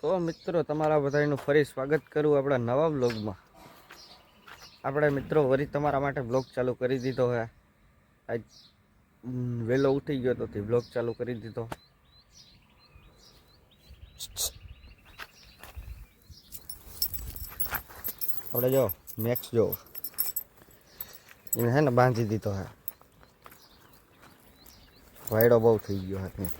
તો મિત્રો તમારા બધાનું ફરી સ્વાગત કરું આપણા નવા બ્લોગમાં। આપણે મિત્રો વરી તમારા માટે બ્લોગ ચાલુ કરી દીધો હે। આજ વહેલો ઉઠી ગયો તો બ્લોગ ચાલુ કરી દીધો। આપણે જો મેક્સ જો એને હે ને બાંધી દીધો હે, વાયડો બહુ થઈ ગયો હાથમાં।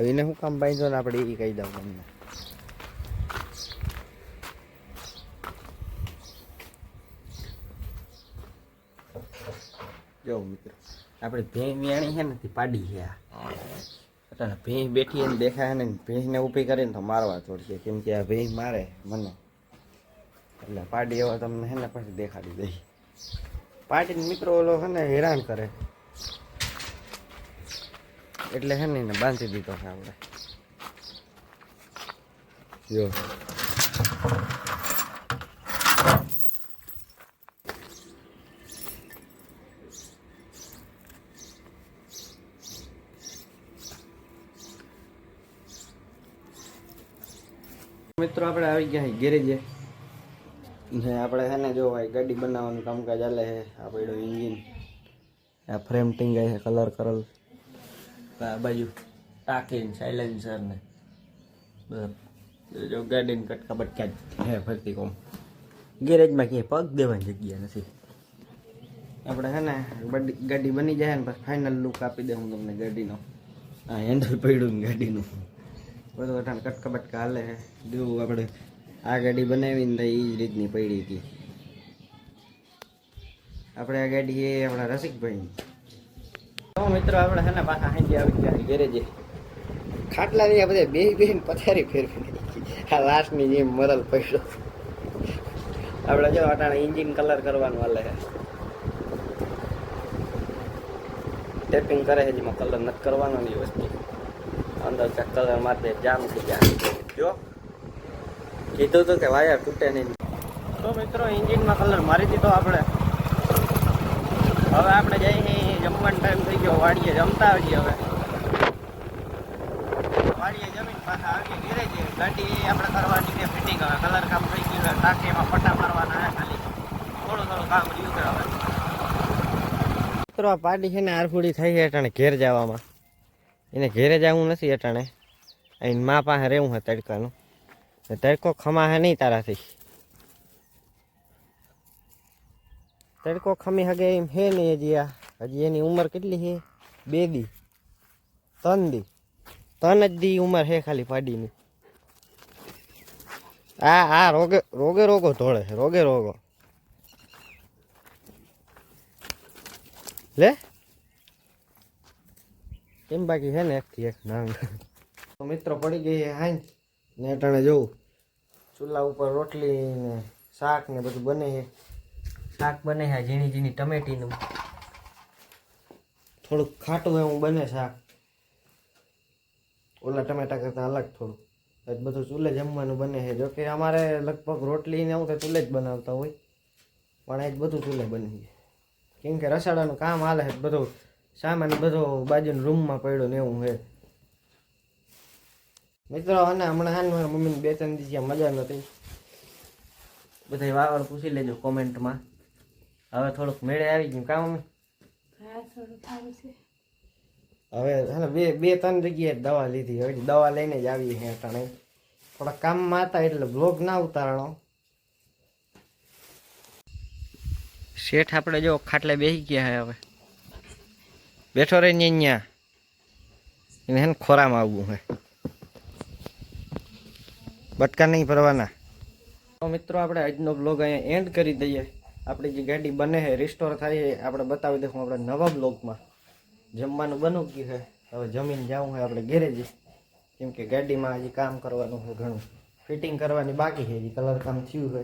એને શું કામ બાંધો ને આપણે એ કહી દઉં તમને। જો મિત્રો આપણે ભેંસ વિયાણી છે ને પાડી છે આ ભેંસ બેઠી એને દેખાય ને ભેંસને ઊભી કરીને તો મારવા તોડશે, કેમ કે આ ભેંસ મારે મને એટલે પાડી હવે તમને છે ને પછી દેખાડી દઈ। પાડીને મિત્રો ઓલો છે ને હેરાન કરે એટલે છે ને એને બાંધી દીધો છે આપણે। જો મિત્રો આપણે આવી ગયા ગેરેજે ને આપણે છે ને જો ભાઈ ગાડી બનાવવાનું કામકાજ ચાલે છે। આ પડ્યું એન્જિન, આ ફ્રેમ ટીંગાય છે કલર કરેલ, આ બાજુ ટાંકી સાયલેન્સર ને જો ગાડીને કટકા બટકા હે ફરતી કોમ। ગેરેજમાં ક્યાંય પગ દેવાની જગ્યા નથી। આપણે છે ને ગાડી બની જાય ને પછી ફાઇનલ લુક આપી દે હું તમને ગાડીનો। આ હેન્ડલ પડ્યું ને ગાડીનું બધું અટાણ કટકા બટકા હાલે છે। જેવું આપણે આ ગાડી બનાવીને એ જ રીતની પડી હતી। આપણે આ ગાડી એ આપણા રસિકભાઈ તો મિત્રો આપણે છે ને પાછા હાંજે આવી ગયા ગેરેજે। ખાટલા ની બધા બેન પથારી ફેરવી આ લાસ્ટની જેમ મરલ પડ્યો। આપણે જો અટાણે એન્જિન કલર કરવાનું હાલે છે, ટેપિંગ કરે છે, જેમાં કલર નથી કરવાનો ની વસ્તુ અંદર ક્યાંક કલર મારતે જામ થઈ જાય। જો કીધું હતું કે વાયર તૂટે નહીં। તો મિત્રો એન્જિનમાં કલર મારી દીધો આપણે। હવે આપણે જઈએ જમવાનો ટાઈમ થઈ ગયો, વાડીએ જમતા આવીએ। હવે વાડીએ જમીન પાછા આવીએ ગેરેજે। ગાડી આપણે કરવાની છે ફિટિંગ, હવે કલર કામ થઈ ગયું, ટાંકીમાં પટ્ટા મારવાના છે, ખાલી થોડું કામ રહ્યું છે હવે। મિત્રો આ પાડી છે ને આરફુડી થઈ છે અટાણે ઘેર જવામાં, એને ઘેરે જવું નથી અટાણે, અહીં મા પાસે રહેવું છે તડકાનું। તડકો ખમા હે નહીં તારાથી, તડકો ખમી હગે એમ હે નહીં હજી। હજી એની ઉંમર કેટલી છે? 2 દી 3 દી 3 જ દી ઉંમર છે ખાલી પાડીની। આ રોગે રોગો ધોળે છે, રોગો લે કેમ બાકી છે ને એકથી એક નાંગ। મિત્રો પડી ગઈ છે હાંજ ને અટાણે જોઉં ચૂલા ઉપર રોટલી ને શાક ને બધું બને છે। શાક બને છે ઝીણી ઝીણી ટમેટીનું, થોડુંક ખાટું એવું બને શાક, ઓલા ટમેટા કરતાં અલગ થોડું। એ બધું ચૂલે જમવાનું બને છે। જોકે અમારે લગભગ રોટલી ને એવું તો ચૂલે જ બનાવતા હોય, પણ આજ બધું ચૂલે બને છે, કેમ કે રસાડાનું કામ હાલે છે, બધું સામાન બધો બાજુના રૂમમાં પડ્યો ને એવું છે મિત્રો। અને હમણાં હાલ મારા મમ્મીને 2-3 દિવસ મજા નથી, બધા વાવડ પૂછી લેજો કોમેન્ટમાં। હવે થોડુંક મેળે આવી ગયું કામ મમ્મી? હવે હે ને 2-3 જગ્યાએ દવા લીધી, હવે દવા લઈને જ આવી છે અટાણે। થોડા કામમાં હતા એટલે બ્લોગ ના ઉતારણો। શેઠ આપણે જો ખાટલે બેસી ગયા છે, હવે બેઠો રહી ને અહીંયા એને હે ને ખોરામાં આવવું છે, બટકા નહીં ભરવાના। તો મિત્રો આપણે આજનો બ્લોગ અહીંયા એન્ડ કરી દઈએ। આપણી જે ગાડી બને છે રિસ્ટોર થાય છે આપણે બતાવી દઈશું આપણે નવા બ્લોગમાં। જમવાનું બનું ગયું છે, હવે જમીન જવું છે આપણે ગેરેજે, કેમ કે ગાડીમાં હજી કામ કરવાનું છે, ઘણું ફિટિંગ કરવાની બાકી છે, હજી કલર કામ થયું છે।